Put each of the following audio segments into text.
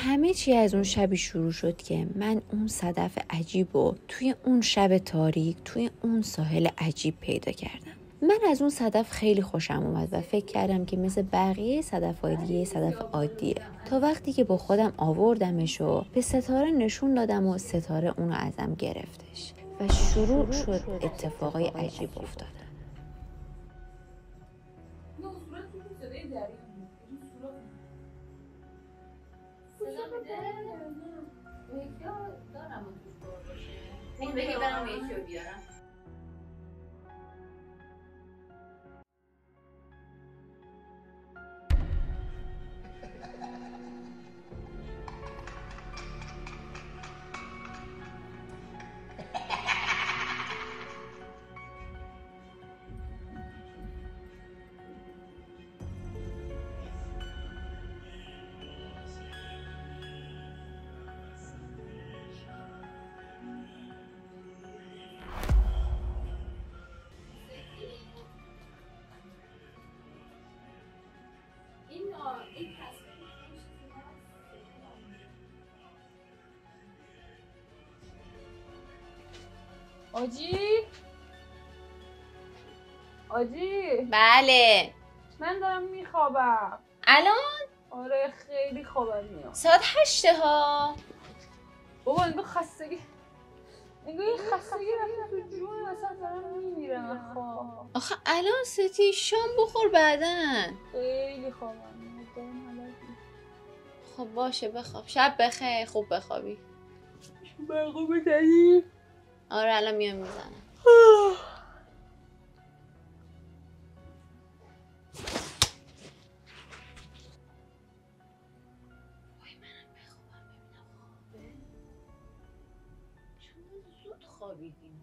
همه چی از اون شبی شروع شد که من اون صدف عجیب رو توی اون شب تاریک توی اون ساحل عجیب پیدا کردم. من از اون صدف خیلی خوشم اومد و فکر کردم که مثل بقیه صدف‌های دیگه صدف عادیه، تا وقتی که با خودم آوردمش و به ستاره نشون دادم و ستاره اونو ازم گرفتش و شروع شد اتفاقای عجیب افتادن. آجی بله. من دارم میخوابم الان؟ آره خیلی خوابم میاد. ساعت 8 ها. بابا انگار خستگی رفته تو جون اصلا دارم میمیرم خواب. آخه الان ستی شام بخور بعدن. خیلی خوابم میاد دارم حالت. خب باشه بخواب. شب بخیر. خوب بخوابی. برقو بزنی؟ آره الان میام میزنم. وای منم بخوابم ببینم خوابه. چون زود خوابیدیم.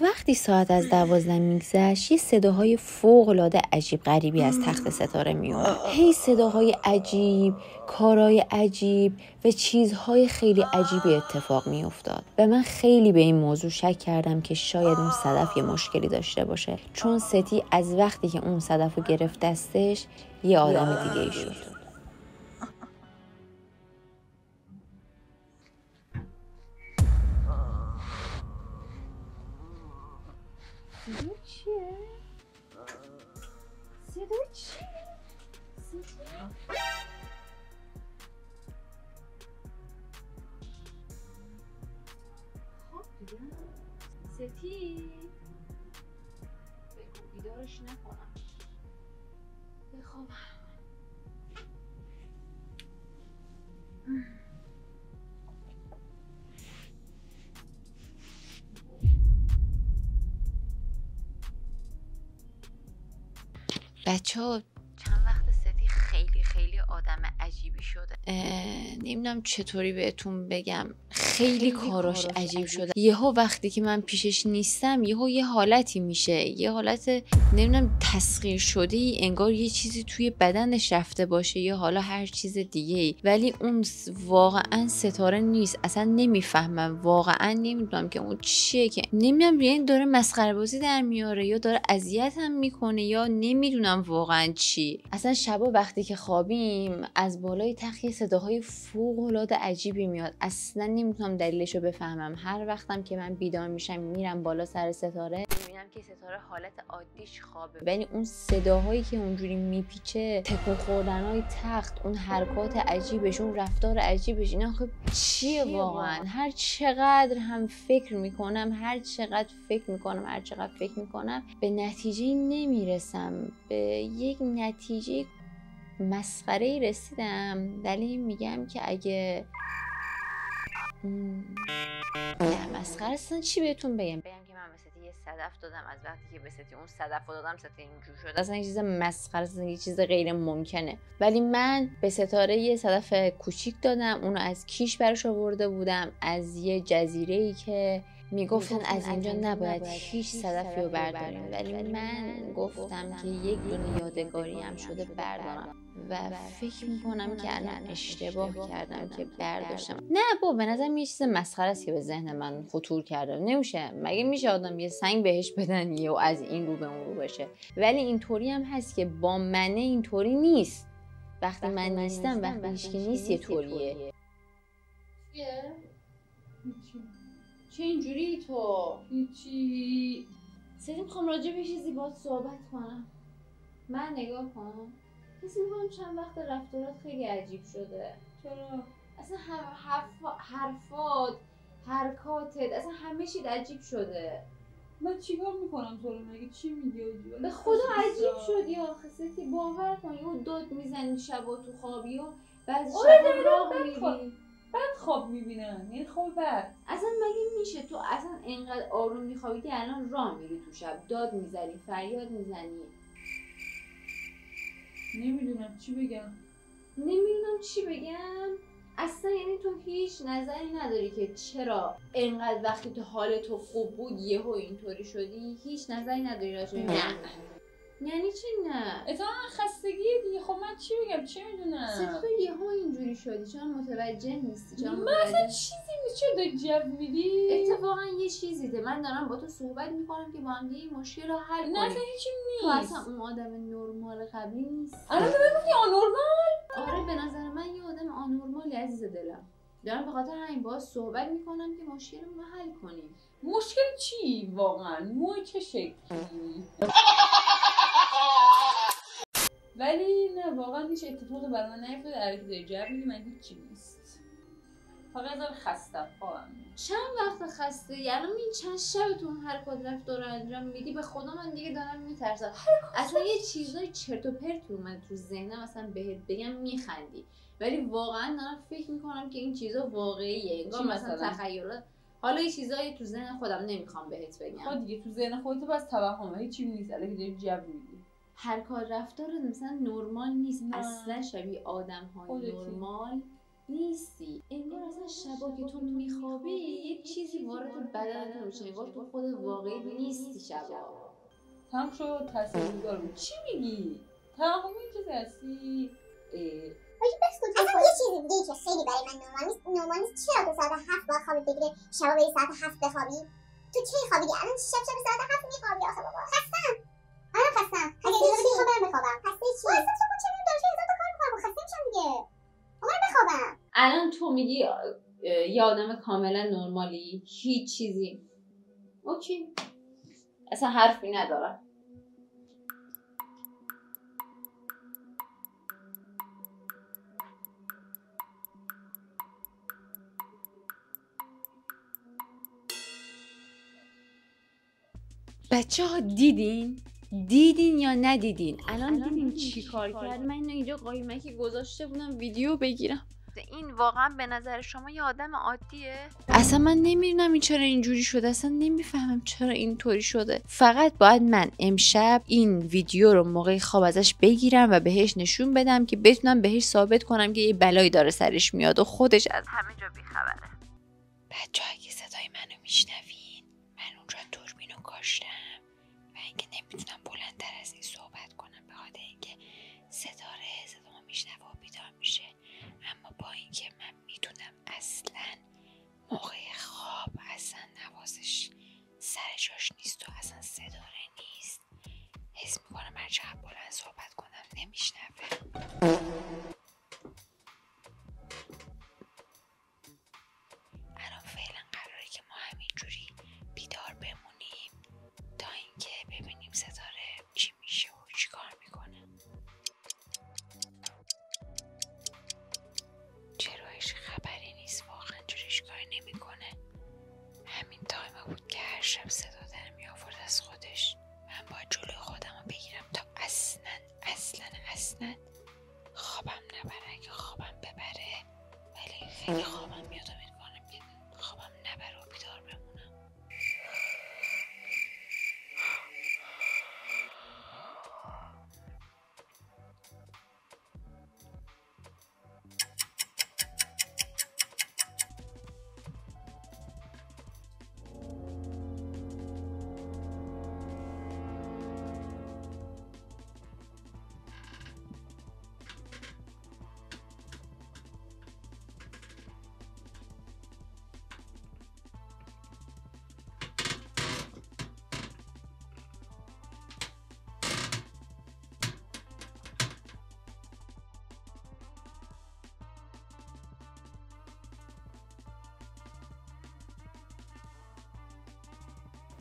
وقتی ساعت از 12 میگذشت یه صداهای فوق‌العاده عجیب غریبی از تخت ستاره میومد. هی صداهای عجیب، کارهای عجیب و چیزهای خیلی عجیبی اتفاق میافتاد و من خیلی به این موضوع شک کردم که شاید اون صدف یه مشکلی داشته باشه، چون ستی از وقتی که اون صدف رو گرفت دستش یه آدم دیگه ای شد. صدا چیه؟ صدا چیه؟ خواب دیدم؟ ستی؟ بگو بیدارش نکنم. بخوابم. بچه‌ها چند وقت ستی خیلی آدم عجیبی شده. نمیدونم چطوری بهتون بگم، خیلی کاراش عجیب شده. یهو وقتی که من پیشش نیستم یهو یه حالتی میشه، یه حالت نمیدونم تسخیر شده ای، انگار یه چیزی توی بدنش رفته باشه یا حالا هر چیز دیگه ای، ولی اون واقعا ستاره نیست. اصلا نمیفهمم، واقعا نمیدونم که اون چیه، که نمیدونم یعنی داره مسخره بازی در میاره یا داره اذیتم میکنه یا نمیدونم واقعا چی. اصلا شبا وقتی که خوابیم از بالای تخت صداهای فوق‌العاده عجیبی میاد، اصلا نمیتونم دلیلشو بفهمم. هر وقتم که من بیدار میشم میرم بالا سر ستاره میبینم که ستاره حالت عادیش خوابه، ولی اون صداهایی که اونجوری میپیچه، تکون خوردنهای تخت، اون حرکات عجیبش، اون رفتار عجیبش، اینا خب چیه واقعا؟ هر چقدر هم فکر میکنم به نتیجه نمیرسم. به یک نتیجه مسخره‌ای رسیدم. دلیل میگم که اگه نه مسخره اصلا چی بهتون بگم که من به ستی یه صدف دادم، از وقتی که به ستی اون صدف رو دادم ستی اینجور شد. اصلا یه چیز مسخره، اصلا یه چیز غیر ممکنه. ولی من به ستاره یه صدف کوچیک دادم، اونو از کیش براش آورده بودم، از یه جزیره‌ای که میگفتن از اینجا نباید هیچ صدفی رو برداریم، ولی من گفتم که یک دونه یادگاری هم شده بردارم و فکر میکنم که الان اشتباه کردم که برداشتم. نه بابا، به نظرم یه چیز مسخره است که به ذهن من خطور کرده. نمیشه، مگه میشه آدم یه سنگ بهش بدن و از این رو به اون رو بشه؟ ولی اینطوری هم هست که با منه اینطوری نیست. وقتی من نیستم، وقتی هیچکی نیست، یه طوریه. چه اینجوری تو؟ هیچی. سری میخوام راجع به چیزی باهات صحبت کنم. من نگاه کنم. حس میکنم چند وقت رفتارات خیلی عجیب شده. چرا؟ اصلا حرفات، حرکاتت، اصلا همه چیز عجیب شده. من چیکار میکنم تو رو؟ مگه چی میگی؟ به خدا عجیب شدی آخه ستی. باور کن یهو داد میزنی شبا تو خوابی و بعضی شبا راه میری. بعد خواب میبینم، یعنی خواب بعد. اصلا مگه میشه تو اصلا اینقدر آروم میخوابی که الان راه میری تو شب داد میزنی، فریاد میزنی؟ نمیدونم چی بگم. اصلا یعنی تو هیچ نظری نداری که چرا اینقدر وقتی تو حال تو خوب بود یهو اینطوری شدی؟ هیچ نظری نداری راجع به؟ نه. یعنی چی نه؟ اتفاقا خستگیه دیگه. خب من چی بگم؟ چه میدونم؟ سه تو یهو اینجوری شدی، چرا متوجه نیستی؟ چرا من اصلا چیزی نیست. چرا داری جو میدی؟ اتفاقا یه چیزی ده. من دارم با تو صحبت میکنم که با هم یه مشکل رو حل کنیم. نه اصلا هیچی نیست. تو اصلا اون آدم نرمال قبلی نیست. الان به من گفتی آنورمال؟ آره به نظر من یه آدم آنورمالی عزیز دلم. دارم به خاطر همین باهاش صحبت میکنم که مشکلمون رو حل کنیم. مشکل چی واقعا؟ موی چه شکلی؟ ولی نه واقعا هیچ اتفاقی برای من نیفتاده. هر کی داره جو میگه من هیچی نیست. فقط از خستم خواهم. چند وقت خسته؟ یعنی این چند شب تو اون حرکات رفتار رو انجام میدی؟ به خدا من دیگه دارم میترسم. اصلا یه چیزای چرت و پرت اومد تو ذهنم، اصلا بهت بگم میخندی، ولی واقعا دارم فکر میکنم که این چیزا واقعیه. انگار مثلا تخیلات. حالا یه چیزایی تو ذهن خودم نمیخوام بهت بگم. خب دیگه تو ذهن خودت بس توهمه، هیچی نیست. الان که داری جو میدی. حرکات رفتار مثلا نرمال نیست. اصلا شبیه آدم‌های نرمال نیستی. انگار اصلا شبا که تو میخوابی یک چیزی وارد بدنت میشه، انگار تو خود واقعی نیستی شبا. تمام شد. تاثیرگذار بود. چی میگی؟ توهم این چیز هستی؟ اصلا یه چیزی دیگه که خیلی برای من نرمال نیست. چرا تو ساعت 7 باید خوابت بگیره، شبا بری ساعت 7 بخوابی؟ تو چه خوابیدی؟ الان شب ساعت 7 میخوابی؟ آخه بابا خستم. اگه اجازه بدی میخوام برم بخوابم. خسته چی؟ اصلا تو چه میدونم چه هزار تا کار میکنم. خسته میشم دیگه. برم بخوابم. الان تو میگی یه آدم کاملا نرمالی، هیچ چیزی. اوکی. اصلا حرفی ندارم. بچه‌ها دیدین یا ندیدین؟ الان دیدین چی کار کرد؟ من اینو اینجا قایمکی گذاشته بودم ویدیو بگیرم. این واقعا به نظر شما یه آدم عادیه؟ اصلا من نمیدونم این چرا اینجوری شده. اصلا نمیفهمم چرا اینطوری شده. فقط باید من امشب این ویدیو رو موقع خواب ازش بگیرم و بهش نشون بدم که بتونم بهش ثابت کنم که یه بلایی داره سرش میاد و خودش از همه جا بیخبره. بچه‌ها اگه صدای منو میشنوین، من اونجا دوربینو کاشتم و اینکه نمیتونم بلندتر از این صحبت کنم به خاطر اینکه ستاره صدامو میشنوه و بیدار میشه. اما با اینکه من میدونم اصلا موقع خواب اصلا حواسش سر جاش نیست و اصلا ستاره نیست، حس میکنم هر چقدر بلند صحبت کنم نمیشنوه. الان فعلا قراره که ما همینجوری بیدار بمونیم تا اینکه ببینیم ستاره چی میشه و چی کار میکنه. چرا هیچ خبری نیست؟ واقعا چرا هیچ کاری نمیکنه؟ همین تایما بود که هر شب صدا در می آورد از خودش. من باید جلوی خودم رو بگیرم تا اصلا خوابم نبره. اگه خوابم ببره، ولی خیلی خوابم میاد، امیدوارم که خوابم نبره و بیدار بمونم.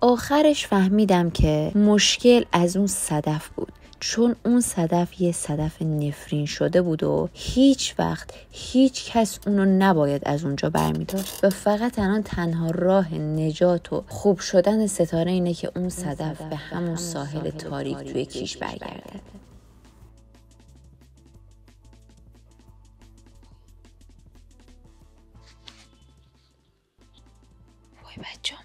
آخرش فهمیدم که مشکل از اون صدف بود، چون اون صدف یه صدف نفرین شده بود و هیچ وقت هیچ کس اونو نباید از اونجا برمی‌داشت و فقط الان تنها راه نجات و خوب شدن ستاره اینه که اون صدف به همون ساحل تاریک توی کیش برگرده. وای بچه